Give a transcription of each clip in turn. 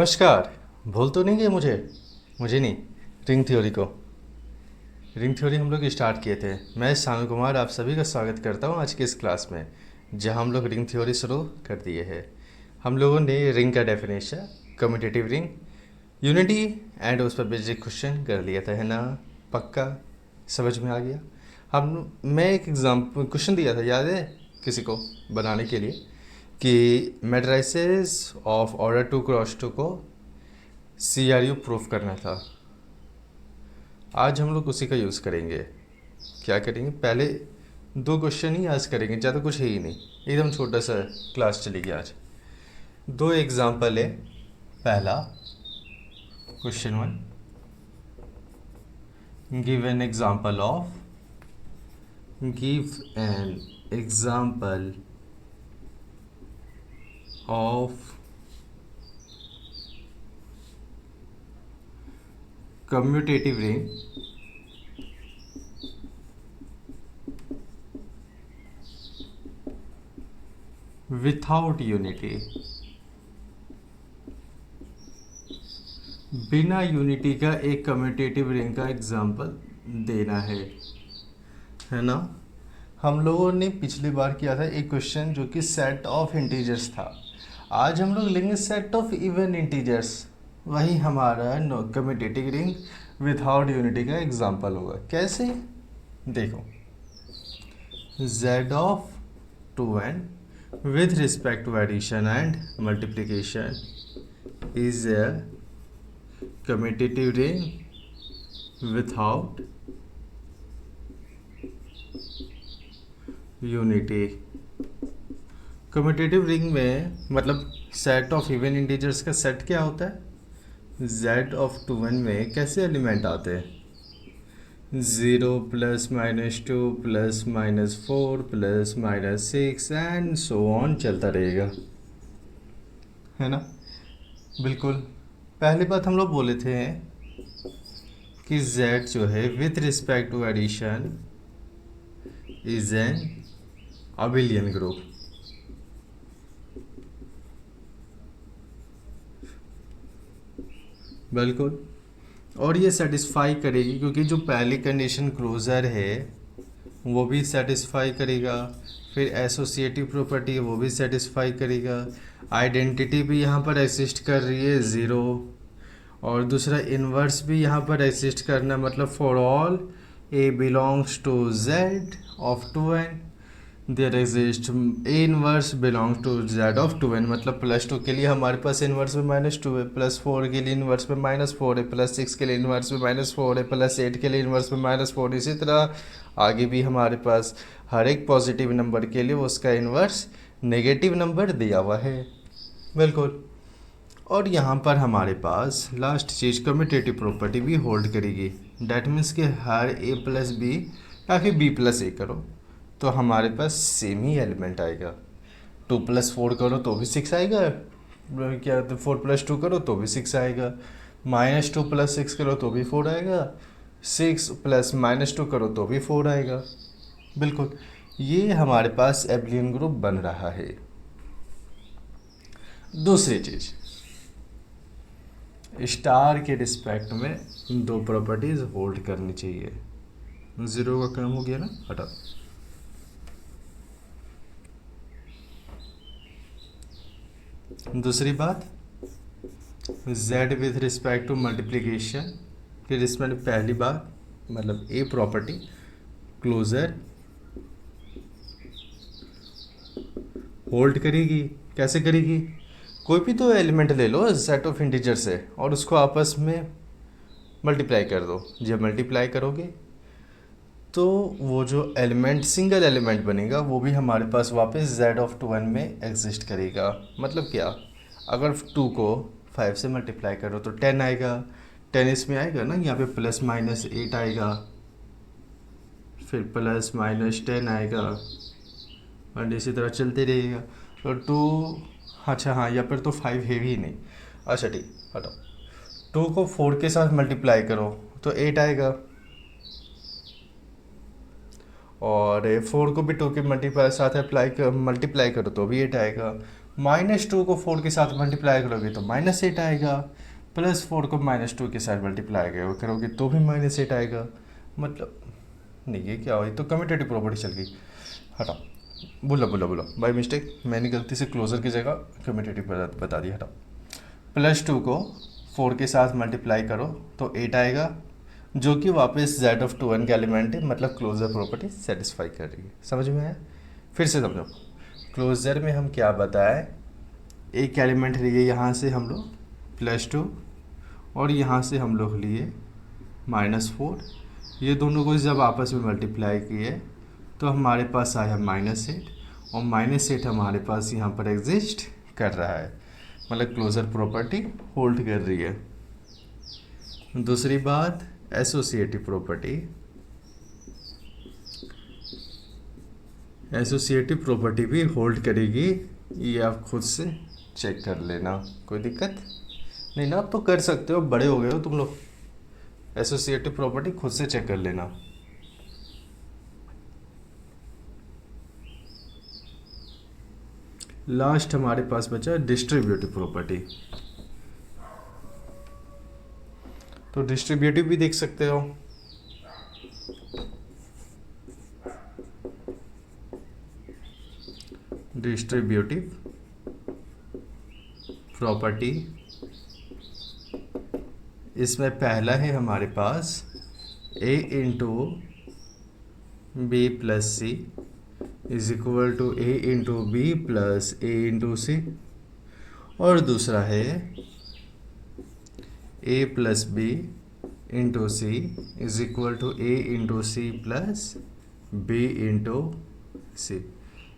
नमस्कार। भूल तो नहीं गए मुझे नहीं, रिंग थ्योरी को। रिंग थ्योरी हम लोग स्टार्ट किए थे। मैं शानू कुमार आप सभी का स्वागत करता हूँ आज की इस क्लास में, जहाँ हम लोग रिंग थ्योरी शुरू कर दिए हैं। हम लोगों ने रिंग का definition, commutative ring, unity and उस पर बेसिक क्वेश्चन कर लिया था, है ना? पक्का समझ में आ गया? मैं एक एग्जाम्पल क्वेश्चन दिया था, याद है किसी को, बनाने के लिए, कि मैट्रिसेस ऑफ ऑर्डर 2 क्रॉस 2 को CRU प्रूफ करना था। आज हम लोग उसी का यूज़ करेंगे। क्या करेंगे, पहले दो क्वेश्चन ही आज करेंगे, ज़्यादा कुछ है ही नहीं, एकदम छोटा सा क्लास चलेगी आज। दो एग्जाम्पल है। पहला question 1, give an example of, give an example of commutative ring without unity. बिना यूनिटी का एक कम्यूटेटिव रिंग का एग्जाम्पल देना है ना? हम लोगों ने पिछली बार किया था एक क्वेश्चन जो कि सेट ऑफ इंटीजर्स था। आज हम लोग लेंगे सेट ऑफ इवन इंटीजर्स। वही हमारा कम्यूटेटिव रिंग विथआउट यूनिटी का एग्जाम्पल होगा। कैसे? देखो, z of 2n with respect to addition and multiplication is a commutative ring without unity। Commutative ring में मतलब सेट ऑफ इवन इंटीजर्स का सेट क्या होता है? z ऑफ 2n में कैसे एलिमेंट आते हैं? 0 plus minus 2 plus minus 4 plus minus 6 and so on चलता रहेगा, है ना? बिल्कुल। पहली बात हम लोग बोले थे कि z जो है with respect to addition is an abelian group. बिल्कुल। और ये सेटिस्फाई करेगी क्योंकि जो पहली कंडीशन क्लोजर है वो भी सेटिस्फाई करेगा, फिर एसोसिएटिव प्रॉपर्टी है वो भी सेटिस्फाई करेगा, आइडेंटिटी भी यहाँ पर एग्जिस्ट कर रही है 0, और दूसरा इन्वर्स भी यहाँ पर एग्जिस्ट करना, मतलब for all a belongs to z of 2n there exist a inverse belongs to z of 2n। मतलब +2 के लिए हमारे पास इनवर्स में -2 है, +4 के लिए इनवर्स में -4 है, +6 के लिए इनवर्स में -4 है, +8 के लिए इनवर्स में -4। इसी तरह आगे भी हमारे पास हर एक पॉजिटिव नंबर के लिए उसका इनवर्स नेगेटिव नंबर दिया हुआ है। बिल्कुल। और यहाँ पर हमारे पास लास्ट चीज़ कम्यूटेटिव प्रॉपर्टी भी होल्ड करेगी। डैट मीन्स कि हर a प्लस बी या फिर b प्लस ए करो तो हमारे पास सेम ही एलिमेंट आएगा। 2 प्लस 4 करो तो भी 6 आएगा, क्या तो 4 प्लस 2 करो तो भी 6 आएगा, -2 प्लस 6 करो तो भी 4 आएगा, 6 प्लस -2 करो तो भी 4 आएगा। बिल्कुल। ये हमारे पास एबिलियन ग्रुप बन रहा है। दूसरी चीज़, स्टार के रिस्पेक्ट में दो प्रॉपर्टीज होल्ड करनी चाहिए। 0 का काम हो गया ना, हटा। दूसरी बात, z with respect to multiplication, फिर इसमें पहली बात मतलब ए प्रॉपर्टी क्लोजर होल्ड करेगी। कैसे करेगी? कोई भी तो एलिमेंट ले लो सेट ऑफ इंटीजर से और उसको आपस में मल्टीप्लाई कर दो। जब मल्टीप्लाई करोगे तो वो जो एलिमेंट सिंगल एलिमेंट बनेगा वो भी हमारे पास वापस z ऑफ 2n में एग्जिस्ट करेगा। मतलब क्या, अगर 2 को 5 से मल्टीप्लाई करो तो 10 आएगा, 10 इसमें आएगा ना, यहाँ पे +-8 आएगा, फिर +-10 आएगा और इसी तरह चलते रहेगा। तो 2, अच्छा हाँ, या फिर तो 5 है ही नहीं। अच्छा ठीक, हटाओ। 2 को 4 के साथ मल्टीप्लाई करो तो 8 आएगा, और 4 को भी 2 के मल्टीप्लाई साथ मल्टीप्लाई करो तो भी 8 आएगा। -2 को 4 के साथ मल्टीप्लाई करोगे तो -8 आएगा, +4 को -2 के साथ मल्टीप्लाई करोगे तो भी -8 आएगा। मतलब नहीं, ये क्या हुआ, ये तो कम्यूटेटिव प्रॉपर्टी चल गई। हटाओ, बोलो बाय मिस्टेक मैंने गलती से क्लोजर की जगह कम्यूटेटिव बता दिया। हटाओ, +2 को 4 के साथ मल्टीप्लाई करो तो 8 आएगा, जो कि वापस Z(2n) का एलिमेंट है, मतलब क्लोजर प्रॉपर्टी सेटिस्फाई कर रही है। समझ में आया? फिर से समझो, क्लोजर में हम क्या बताए, एक एलिमेंट लिए यहाँ से हम लोग +2 और यहाँ से हम लोग लिए -4, ये दोनों को जब आपस में मल्टीप्लाई किए तो हमारे पास आया -8, और -8 हमारे पास यहाँ पर एग्जिस्ट कर रहा है, मतलब क्लोजर प्रॉपर्टी होल्ड कर रही है। दूसरी बात, एसोसिएटिव प्रॉपर्टी। एसोसिएटिव प्रॉपर्टी भी होल्ड करेगी, ये आप खुद से चेक कर लेना, कोई दिक्कत नहीं ना, आप तो कर सकते हो, बड़े हो गए हो तुम लोग, एसोसिएटिव प्रॉपर्टी खुद से चेक कर लेना। लास्ट हमारे पास बचा डिस्ट्रीब्यूटिव प्रॉपर्टी। तो डिस्ट्रीब्यूटिव भी देख सकते हो। डिस्ट्रीब्यूटिव प्रॉपर्टी, इसमें पहला है हमारे पास a into B plus C is equal to a into B plus a into C, और दूसरा है a plus B into C is equal to a into C plus b into C.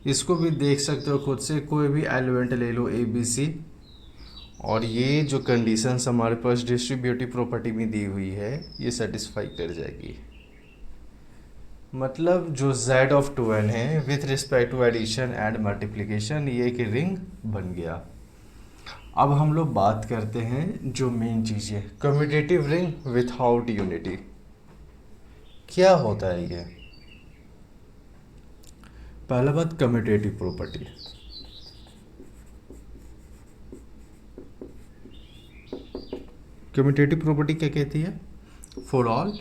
इसको भी देख सकते हो खुद से, कोई भी एलिमेंट ले लो a b c, और ये जो कंडीशंस हमारे पास डिस्ट्रीब्यूटिव प्रॉपर्टी में दी हुई है ये सेटिस्फाई कर जाएगी। मतलब जो Z(2n) है with respect to addition and multiplication, ये एक रिंग बन गया। अब हम लोग बात करते हैं जो मेन चीज़ है, कम्यूटेटिव रिंग विथआउट यूनिटी। क्या होता है ये? पहला बात, कम्यूटेटिव प्रॉपर्टी। कम्यूटेटिव प्रॉपर्टी क्या कहती है? For all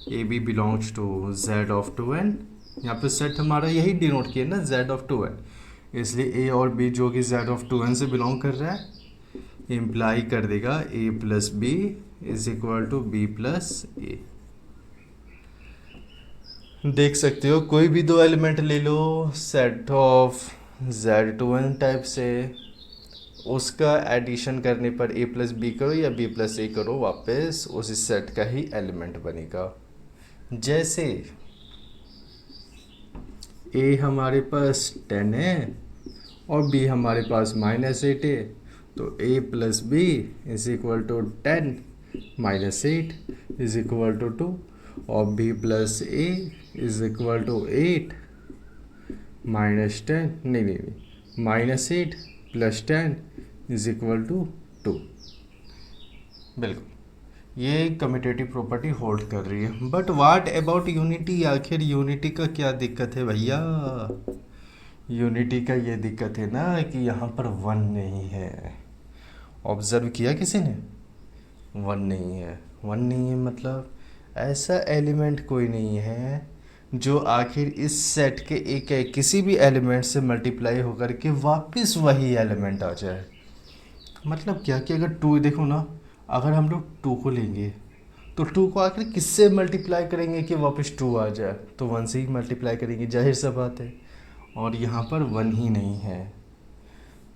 a b belongs to Z(2n), यहाँ पे सेट हमारा यही डिनोट किया ना, Z(2n), इसलिए ए और बी जो कि Z(2n) से बिलोंग कर रहा है इम्प्लाई कर देगा a plus B is equal to B plus A. देख सकते हो कोई भी दो एलिमेंट ले लो सेट ऑफ Z(2n) टाइप से, उसका एडिशन करने पर a प्लस बी करो या b प्लस ए करो, वापस उस सेट का ही एलिमेंट बनेगा। जैसे a हमारे पास 10 है और b हमारे पास -8 है, तो a plus B is equal to 10 -8 is equal to 2, और b plus a is equal to 8 -10 नहीं -8 प्लस 10 इज इक्वल टू 2। बिल्कुल, ये कम्यूटेटिव प्रॉपर्टी होल्ड कर रही है। But what about unity? आखिर यूनिटी का क्या दिक्कत है भैया? यूनिटी का ये दिक्कत है ना कि यहाँ पर 1 नहीं है। ऑब्जर्व किया किसी ने? 1 नहीं है। 1 नहीं है मतलब ऐसा एलिमेंट कोई नहीं है जो आखिर इस सेट के एक किसी भी एलिमेंट से मल्टीप्लाई होकर के वापस वही एलिमेंट आ जाए। मतलब क्या कि अगर 2 देखो ना, अगर हम लोग 2 को लेंगे तो 2 को आखिर किससे मल्टीप्लाई करेंगे कि वापस 2 आ जाए? तो 1 से ही मल्टीप्लाई करेंगे, जाहिर सा बात है। और यहाँ पर 1 ही नहीं है।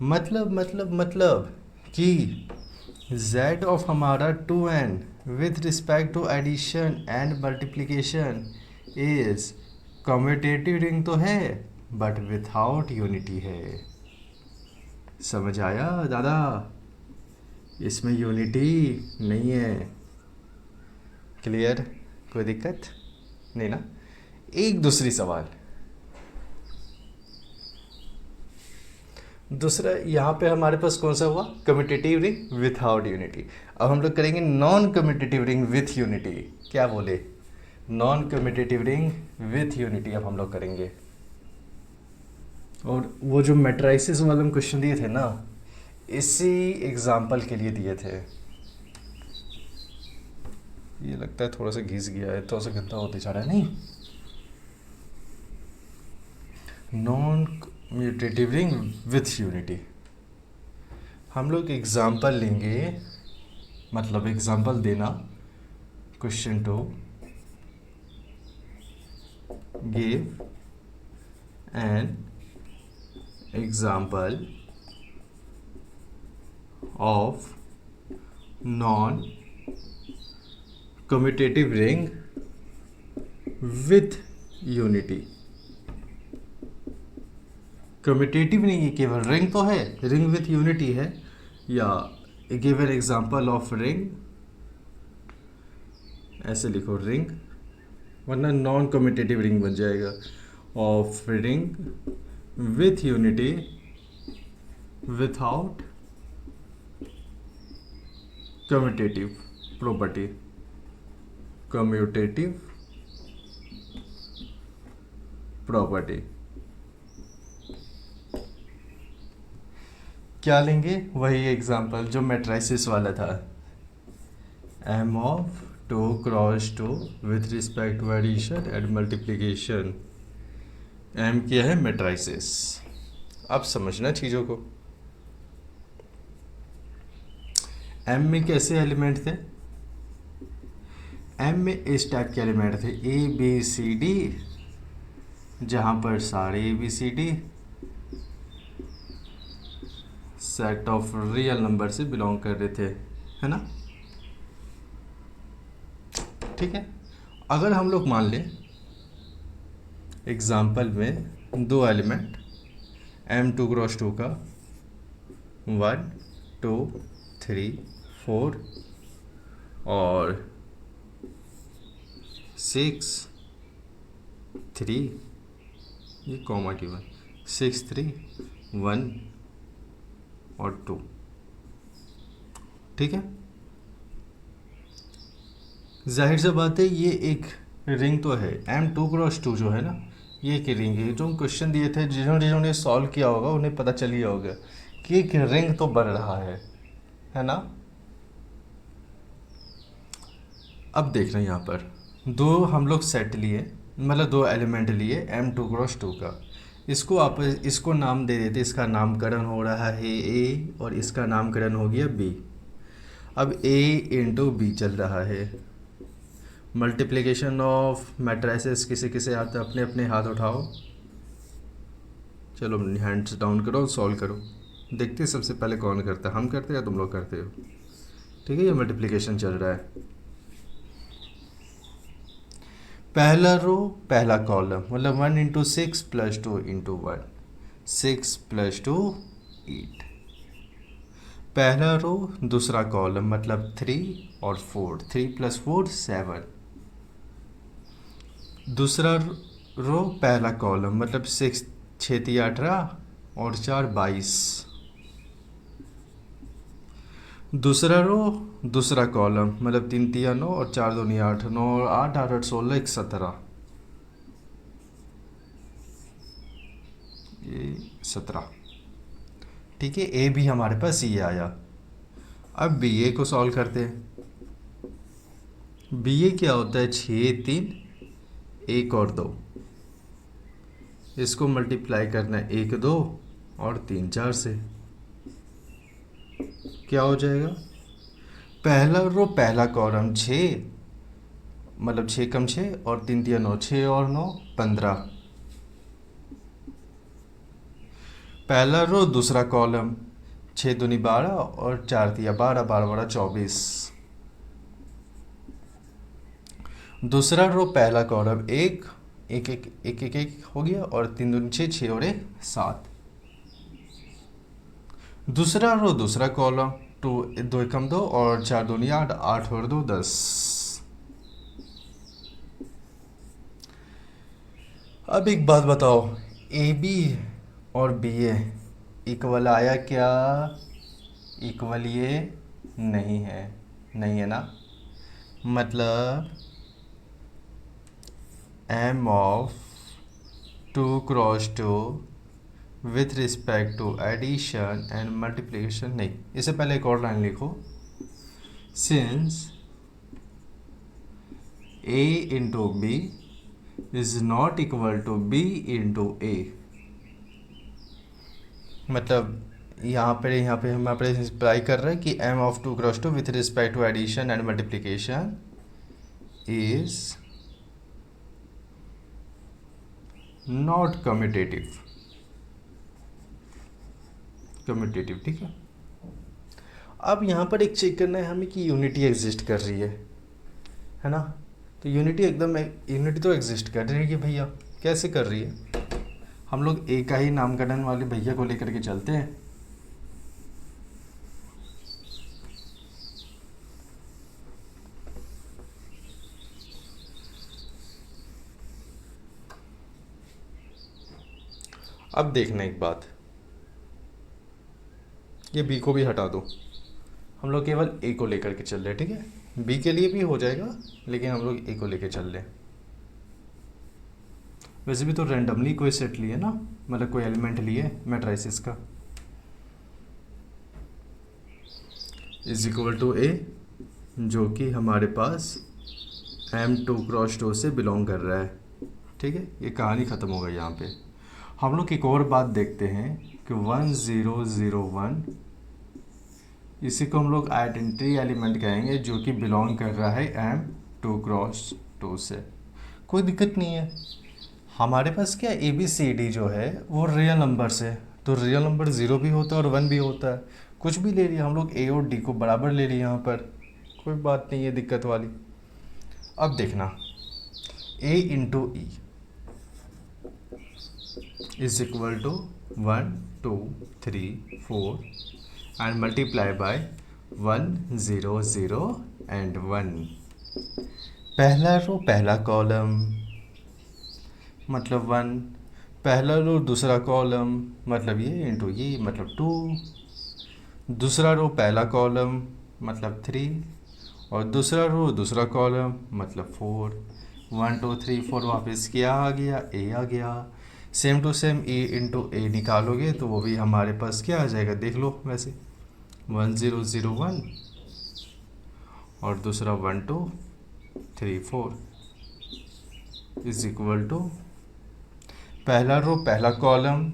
मतलब कि z ऑफ हमारा 2n with respect to addition and multiplication is commutative ring तो है बट विथआउट यूनिटी है। समझ आया दादा? इसमें यूनिटी नहीं है। क्लियर? कोई दिक्कत नहीं ना? एक दूसरी सवाल, दूसरा यहाँ पे हमारे पास कौन सा हुआ? Commutative ring without unity. अब हम लोग करेंगे non commutative ring with unity. क्या बोले? Non commutative ring with unity अब हम लोग करेंगे। और वो जो मैट्राइसिस वाला क्वेश्चन दिए थे ना, इसी एग्जाम्पल के लिए दिए थे। ये लगता है थोड़ा सा घिस गया है, थोड़ा सा गंदा होते जा रहा है। नहीं, नॉन म्यूटेटिव रिंग विथ यूनिटी। हम लोग एग्जाम्पल लेंगे, मतलब एग्जाम्पल देना। Question 2, give an example of non commutative ring with unity. Commutative नहीं है, केवल रिंग तो है, रिंग विथ यूनिटी है, या give an example of ring, ऐसे लिखो रिंग, वरना नॉन कम्यूटेटिव रिंग बन जाएगा। Of ring with unity without commutative property. Commutative property क्या लेंगे? वही एग्जाम्पल जो मैट्राइसिस वाला था, M of 2 cross 2 with respect to addition and multiplication. M क्या है? मैट्राइसिस। अब समझना चीज़ों को। एम में कैसे एलिमेंट थे? एम में इस टाइप के एलिमेंट थे, ए बी सी डी, जहाँ पर सारे A B C D set of real number से बिलोंग कर रहे थे, है ना? ठीक है। अगर हम लोग मान लें एग्जाम्पल में दो एलिमेंट m2 क्रॉस 2 का 1 2 3 4 और 6 3, ये कॉमा की 6 3 1 और 2, ठीक है। जाहिर सी बात है ये एक रिंग तो है, m2 क्रॉस 2 जो है ना, ये एक रिंग है। जो क्वेश्चन दिए थे, जिन्होंने सॉल्व किया होगा उन्हें पता चल गया होगा कि एक रिंग तो बन रहा है ना। अब देखना यहाँ पर दो हम लोग सेट लिए, मतलब दो एलिमेंट लिए m2 क्रॉस 2 का। इसको नाम दे देते, इसका नामकरण हो रहा है a और इसका नामकरण हो गया b। अब a इंटू बी चल रहा है। मल्टीप्लिकेशन ऑफ मैट्राइसेस किसे किसे आता है? अपने अपने हाथ उठाओ, चलो हैंड्स डाउन करो, सॉल्व करो। देखते हैं सबसे पहले कौन करता है, हम करते हैं या तुम लोग करते हो? ठीक है, ये मल्टीप्लिकेशन चल रहा है। पहला रो पहला कॉलम, मतलब 1 इंटू 6 प्लस 2 इंटू 1, 6 प्लस 2 8। पहला रो दूसरा कॉलम, मतलब 3 और 4, 3 प्लस 4 7। दूसरा रो पहला कॉलम, मतलब 6 6 3 18 और 4 22। दूसरा रो दूसरा कॉलम, मतलब 3 3 9 और 4 2 8, 9 और 8 8 8 16 17, ये 17। ठीक है, ए भी हमारे पास ये आया। अब बी ए को सॉल्व करते हैं। बी ए क्या होता है? 6 3 1 और 2, इसको मल्टीप्लाई करना है 1 2 और 3 4 से। क्या हो जाएगा? पहला रो पहला कॉलम 6, मतलब 6 कम 6 और 3 3 9, 6 और 9 15। पहला रो दूसरा कॉलम 6 दूनी 12 और 4 3 12, 12 12 24। दूसरा रो पहला कॉलम 1 1 1 1 1 1 हो गया और 3 दूनी 6 6 और 1 7। दूसरा रो दूसरा कॉलम 2 2 कम 2 और 4 दूनी 8 8 और 2 10। अब एक बात बताओ, ए बी और बी ए इक्वल आया क्या? इक्वल ये नहीं है, नहीं है ना। मतलब m of 2 cross 2 with respect to addition and multiplication, नहीं, इससे पहले एक और लाइन लिखो, since a into B is not equal to b into A. मतलब यहाँ पे हम अप्लाई कर रहे हैं कि m of 2 cross 2 with respect to addition and multiplication is not commutative, ठीक है। अब यहाँ पर एक चेक करना है हमें कि यूनिटी एग्जिस्ट कर रही है ना। तो यूनिटी तो एग्जिस्ट कर रही है भैया, कैसे कर रही है? हम लोग एक का ही नामकरण वाले भैया को लेकर के चलते हैं। अब देखना एक बात, ये बी को भी हटा दो, हम लोग केवल ए को लेकर के चल रहे, ठीक है। बी के लिए भी हो जाएगा लेकिन हम लोग ए को लेकर चल रहे। वैसे भी तो रैंडमली कोई सेट लिए ना, मतलब कोई एलिमेंट लिए मैट्रिसेस का, इज इक्वल टू ए, जो कि हमारे पास m2 क्रॉस 2 से बिलोंग कर रहा है, ठीक है। ये कहानी ख़त्म हो गई यहाँ पे। हम लोग एक और बात देखते हैं कि 1001, इसी को हम लोग आइडेंटिटी एलिमेंट कहेंगे, जो कि बिलोंग कर रहा है m2 क्रॉस 2 से। कोई दिक्कत नहीं है, हमारे पास क्या ABCD जो है वो रियल नंबर्स है, तो रियल नंबर 0 भी होता है और 1 भी होता है। कुछ भी ले लिया हम लोग, A और D को बराबर ले लिया यहाँ पर, कोई बात नहीं है दिक्कत वाली। अब देखना, A into E is equal to 1 2 3 4 and multiply by 1 0 0 and 1। पहला रो पहला कॉलम मतलब 1, पहला रो दूसरा कॉलम मतलब ये इंटू ये मतलब 2, दूसरा रो पहला कॉलम मतलब 3 और दूसरा रो दूसरा कॉलम मतलब 4। 1 2 3 4 वापस क्या आ गया? ए आ गया। Same to same A into A निकालोगे तो वो भी हमारे पास क्या आ जाएगा, देख लो वैसे 1 0 0 1 और दूसरा 1 2 3 4 इज इक्वल टू पहला रो पहला कॉलम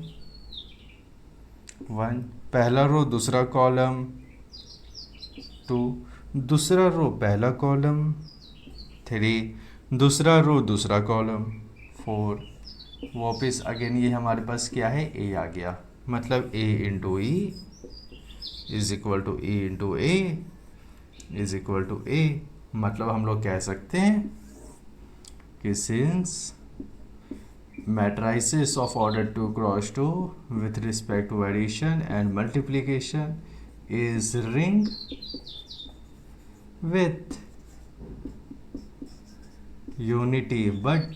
1, पहला रो दूसरा कॉलम 2, दूसरा रो पहला कॉलम 3, दूसरा रो दूसरा कॉलम 4। वापस अगेन ये हमारे पास क्या है, ए आ गया। मतलब A into E is equal to E into A is equal to A. मतलब हम लोग कह सकते हैं कि since matrices of order 2 cross 2 with respect to addition and multiplication is ring with unity but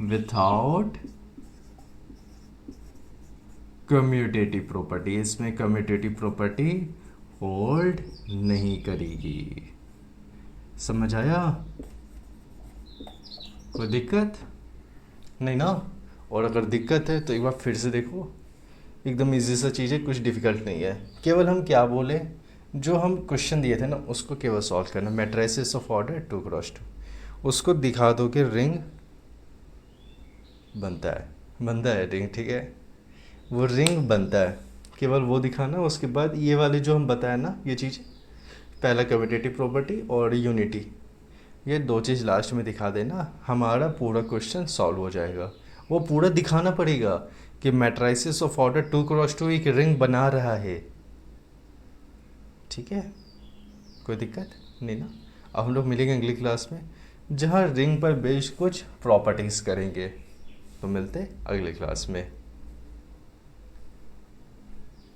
without commutative property। इसमें commutative property hold नहीं करेगी। समझ आया? कोई दिक्कत नहीं ना? और अगर दिक्कत है तो एक बार फिर से देखो, एकदम इजी सा चीज़ है, कुछ डिफ़िकल्ट नहीं है। केवल हम क्या बोले, जो हम क्वेश्चन दिए थे ना उसको केवल सॉल्व करना। मैट्रिसेस ऑफ ऑर्डर 2 क्रॉस 2, उसको दिखा दो कि रिंग बनता है रिंग, ठीक है, वो रिंग बनता है, केवल वो दिखाना। उसके बाद ये वाले जो हम बताए ना ये चीज़, पहला कम्यूटेटिव प्रॉपर्टी और यूनिटी, ये 2 चीज़ लास्ट में दिखा देना, हमारा पूरा क्वेश्चन सॉल्व हो जाएगा। वो पूरा दिखाना पड़ेगा कि मैट्रिसेस ऑफ ऑर्डर 2 क्रॉस 2 एक रिंग बना रहा है, ठीक है। कोई दिक्कत नहीं ना? अब हम लोग मिलेंगे अगली क्लास में जहाँ रिंग पर बेस्ड कुछ प्रॉपर्टीज़ करेंगे। तो मिलते अगली क्लास में।